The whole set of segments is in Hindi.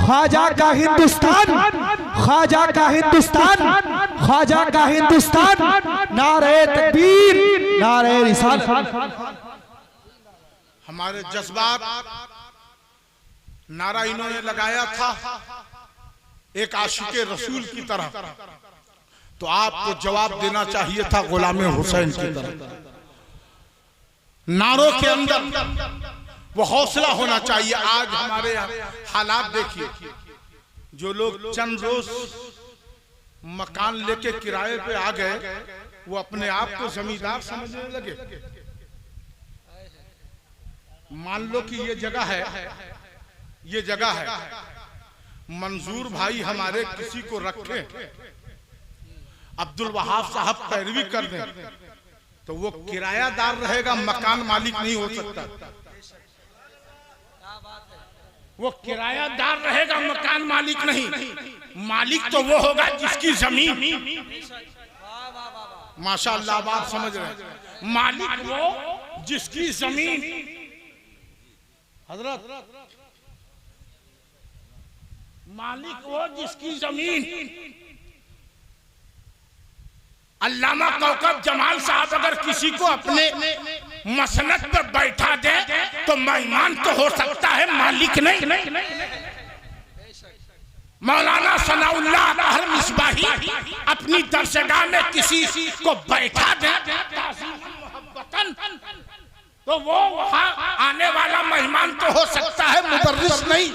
ख्वाजा का हिंदुस्तान, ख्वाजा का हिंदुस्तान, ख्वाजा का हिंदुस्तान, नारे तकबीर, नारे रिसालत। हमारे जज्बात नारा इन्होंने लगाया था एक आशिके रसूल की तरह, तो आपको जवाब देना चाहिए था गुलाम हुसैन की तरह। नारों के अंदर वो हौसला होना चाहिए। आज हमारे हालात देखिए, जो लोग चंद रोज मकान लेके किराए पे आ गए वो अपने आप को जमींदार समझने लगे। मान लो कि ये जगह है, मंजूर भाई हमारे किसी को रखे, अब्दुल वहाब साहब पैरवी कर दें, तो वो किरायादार रहेगा, मकान मालिक नहीं हो सकता। वो किरायादार रहेगा, मकान मालिक नहीं। मालिक तो वो होगा जिसकी जमीन, माशाअल्लाह आप समझ रहे हैं, मालिक वो जिसकी जमीन। हजरत, मालिक वो जिसकी जमीन। अल्लामा कौकब जमाल साहब अगर किसी को अपने मसनद पर बैठा दे तो मेहमान तो हो सकता है, मालिक नहीं। मौलाना सनाउल्लाह अहल मिसबाही अपनी दरसगाह में किसी को बैठा दे तो वो वहां आने वाला मेहमान तो हो सकता है, मुदर्रिस नहीं।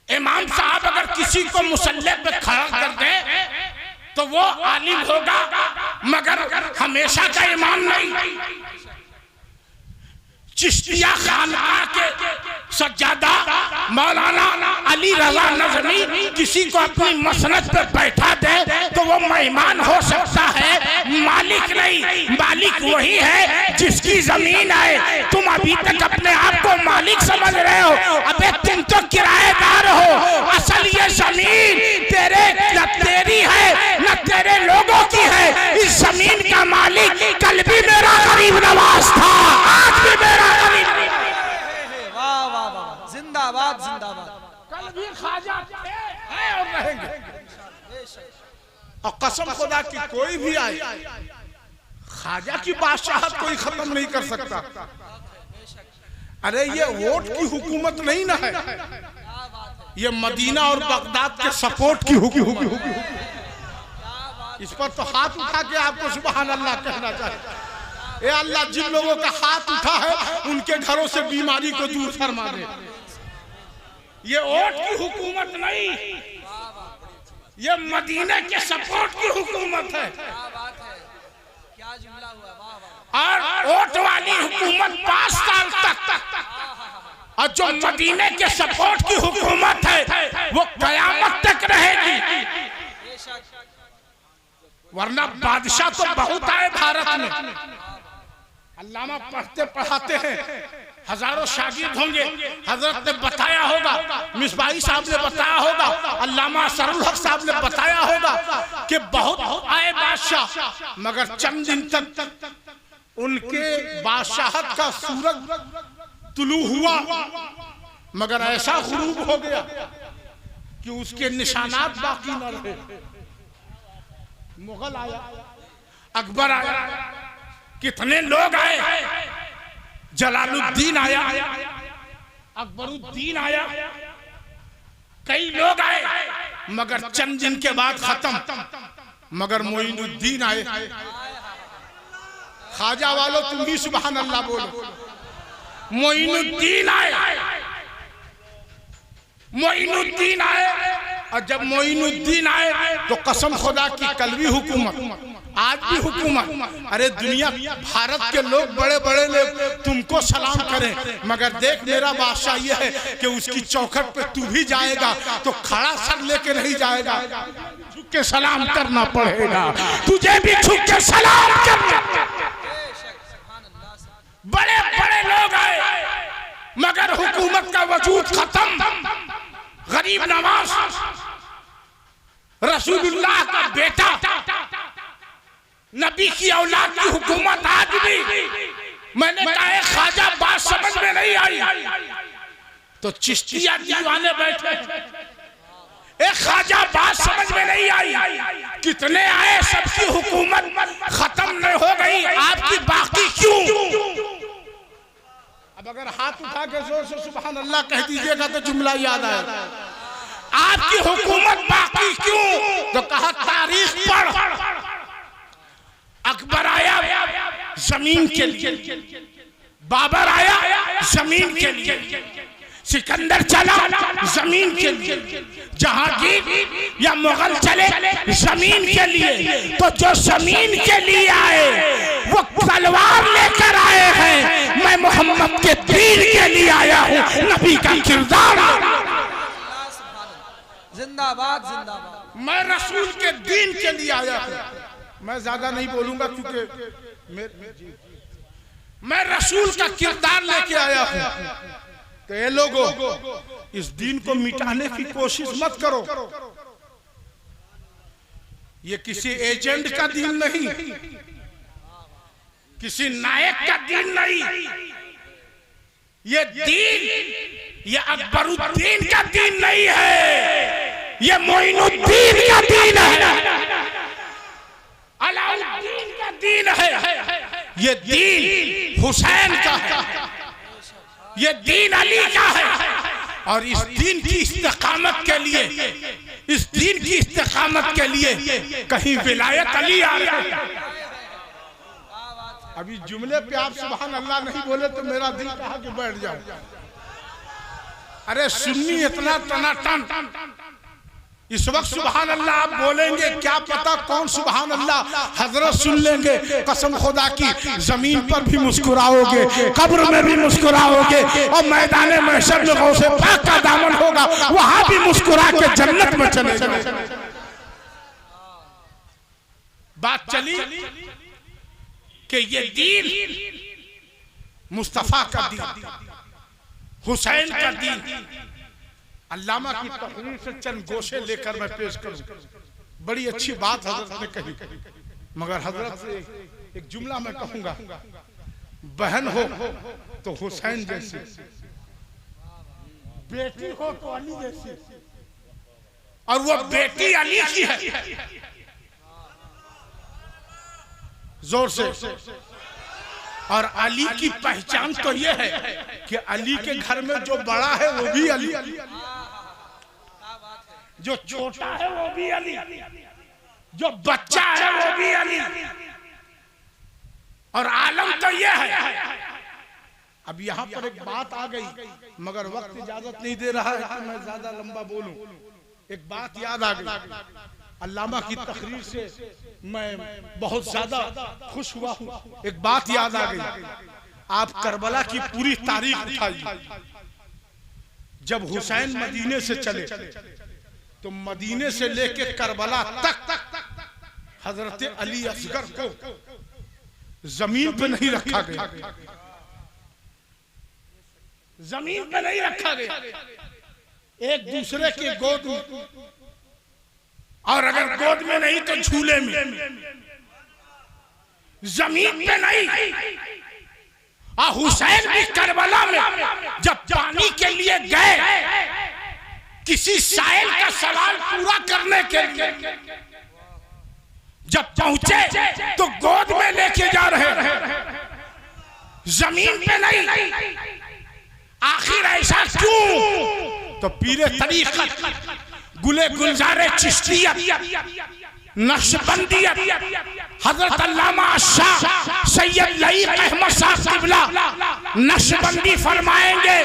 इमाम साहब अगर किसी को मुसल्ले पे खड़ा कर दे तो वो आलिम होगा, मगर हमेशा का इमाम नहीं। चिश्तिया खानका के सज्जादा मौलाना अली रजा नजमी किसी को अपनी मसनद पर बैठा दे तो वो मेहमान हो सकता है, मालिक नहीं। मालिक वही है जिसकी जमीन है। तुम अभी तक अपने आप को मालिक समझ रहे हो, अबे तुम तो किराएदार हो। असल ये जमीन तेरी है न तेरे लोगों की है। इस जमीन का मालिक कल भी मेरा गरीब नवाज था, आज भी मेरा गरीब। वाह वाह वाह, जिंदाबाद जिंदाबाद। कल भी ख्वाजा है और रहेंगे। और कसम खुदा की कोई भी आए, ख्वाजा की बादशाहत कोई खत्म नहीं कर सकता। अरे ये वोट की हुकूमत नहीं ना है, ये मदीना और बगदाद के सपोर्ट की हुकूमत। इस पर तो हाथ उठा के आपको सुभान अल्लाह कहना चाहिए। ए अल्लाह, जिन लोगों का हाथ उठा है उनके घरों से बीमारी को दूर फरमा दे। ये वोट की हुकूमत नहीं, ये मदीने के सपोर्ट की हुकूमत है। क्या जुमला हुआ, और वोट वाली हुकूमत 5 साल तक, और जो मदीने के सपोर्ट की हुकूमत है वो कयामत तक रहेगी। वरना बादशाह तो बहुत आए भारत में। अल्लामा पढ़ते पढ़ाते हैं, हजारों शागिर्द होंगे। हजरत ने बताया होगा, मिसबाही साहब ने बताया होगा, अल्लामा असरुल हक साहब ने बताया होगा कि बहुत आए बादशाह, मगर चंद दिन तक उनके बादशाहत का सूरज तुलू हुआ, मगर ऐसा गुरूब हो गया कि उसके निशानात बाकी न रहे। मुगल आया, अकबर आया, कितने लोग आए, जलालुद्दीन आया, अकबरुद्दीन आया, कई लोग आए, मगर चंद दिन के बाद खत्म। मगर मोइनुद्दीन आए। ख्वाजा वालों तुम भी सुभान अल्लाह बोलो। मोइनुद्दीन आए, मोइनुद्दीन आए। और जब मोइनुद्दीन आए तो कसम खुदा की कल भी हुकूमत, आज भी हुकूमत। अरे दुनिया भारत के लोग बड़े बड़े लोग तुमको सलाम करें, मगर देख मेरा बादशाह ये है कि उसकी चौखट पे तू भी जाएगा तो खड़ा सर लेके नहीं जाएगा, झुक के सलाम करना पड़ेगा, तुझे भी झुक के सलाम करना। बड़े बड़े लोग आए मगर हुकूमत का वजूद खत्म। गरीब नवाज रसूलुल्लाह का बेटा, नबी की औलाद की हुकूमत आज भी। मैंने कहा ख्वाजा बात समझ में नहीं आई तो चिश्तिया दीवाने बैठे। एक ख्वाजा बात समझ में नहीं आई, कितने आए सबकी हुकूमत खत्म नहीं हो गई, आपकी बाकी क्यों? अब अगर हाथ उठा के जोर से सुभान अल्लाह कह दीजिएगा तो जुमला याद आएगा। आपकी हुकूमत बाकी क्यों? तो कहा तारीख पढ़। अकबर आया जमीन के लिए, बाबर आया जमीन के लिए, सिकंदर चला जमीन के लिए, जहांगीर या मुगल चले जमीन के लिए। तो जो जमीन के लिए आए वो तलवार लेकर आए हैं, मैं मोहम्मद के दीन के लिए आया हूँ, नबी का किरदार। जिंदाबाद जिंदाबाद। मैं रसूल के दीन के लिए आया हूँ। मैं ज्यादा नहीं बोलूंगा क्योंकि मैं रसूल का किरदार लेके आया हूँ। तो ये लोगों, इस दीन को मिटाने की कोशिश मत करो। ये किसी एजेंट का दीन नहीं, किसी नायक का दीन नहीं, ये दीन ये अकबरुद्दीन का दीन नहीं है, ये मोइनुद्दीन का दीन है, अलाउद्दीन का दीन है, ये दीन हुसैन का है, ये दीन अली का है। और इस दीन की इस्तेकामत के लिए, इस दीन की इस्तेकामत के लिए कहीं विलायत अली आ रहा है। अभी जुमले पे आप सुभान अल्लाह नहीं बोले तो मेरा दिल कहा कि बैठ जाओ। अरे सुन्नी इतना टनाटन, इस वक्त सुभान अल्लाह आप बोलेंगे, क्या पता कौन सुभान अल्लाह हजरत सुन लेंगे। कसम खुदा की जमीन पर भी मुस्कुराओगे, कब्र में भी मुस्कुराओगे, और मैदान महशर में गौसे पाक का दामन होगा, वहां भी मुस्कुरा के जन्नत में चले जाओगे। बात चली कि ये दीन मुस्तफा का दीन, हुसैन का दीन। अल्लामा की तकरीर से चंद गोशे लेकर मैं पेश करूं। बड़ी अच्छी बात हजरत ने कही, मगर हजरत से एक जुमला मैं कहूंगा, बहन हो तो हुसैन जैसी, बेटी हो तो अली जैसी, और वो बेटी अली की है। जोर से। और अली की पहचान तो ये है कि अली के घर में जो बड़ा है वो भी अली, जो छोटा है वो भी अली, जो बच्चा है वो भी अली। और आलम तो ये है। अब यहाँ पर एक बात आ गई, मगर वक्त इजाजत नहीं दे रहा है कि मैं ज्यादा लंबा बोलूं। एक बात याद आ गई, अल्लामा की तकरीर से मैं बहुत ज्यादा खुश हुआ हूँ। एक बात याद आ गई, आप करबला की पूरी तारीख उठाइए। जब हुसैन मदीने से चले तो मदीने से लेके करबला तक हजरत अली असगर को जमीन पे नहीं रखा गया, जमीन पे नहीं रखा गया, एक दूसरे के गोद में, और अगर गोद में नहीं तो झूले में, जमीन पे नहीं। और हुसैन भी करबला में जब पानी के लिए गए, किसी साइल का सवाल पूरा करने के लिए जब पहुंचे तो गोद में लेके जा रहे हैं, जमीन पे नहीं। आखिर ऐसा क्यों? तो पीरे तरीक़त, गुले गुलजारे चिश्तियत, नक्शबंदियत, हजरत अल्लामा शाह सैयद लईक अहमद साहब क़िबला नक्शबंदी फरमाएंगे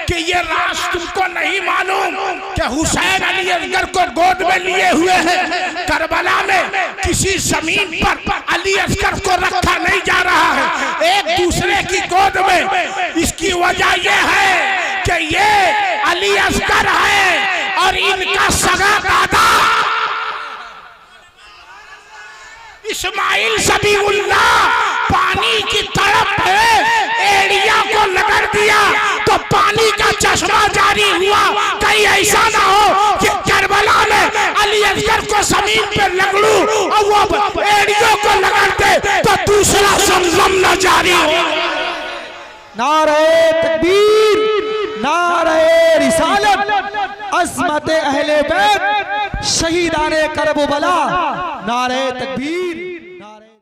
कि ये राज तुमको नहीं मालूम कि हुसैन अली असगर को गोद में लिए हुए हैं। करबला में किसी जमीन पर अली असगर को रखा नहीं जा रहा है, एक दूसरे की गोद में। इसकी वजह यह है कि ये अली असगर है और इनका सगा दादा इस्माइल ज़बीहुल्लाह पानी की तड़प है, एड़िया को लगड़ दिया तो पानी का चश्मा जारी हुआ। कहीं ऐसा ना हो कि करबला में अली असगर को जमीन पे लगड़ू और वो एड़ियों को लगड़ दे तो दूसरा ज़मज़म न जारी हो। नारे तकबीर, नारे रिसालत, अज़मत अहले बैत, शहीदाने करबला, नारे तकबीर।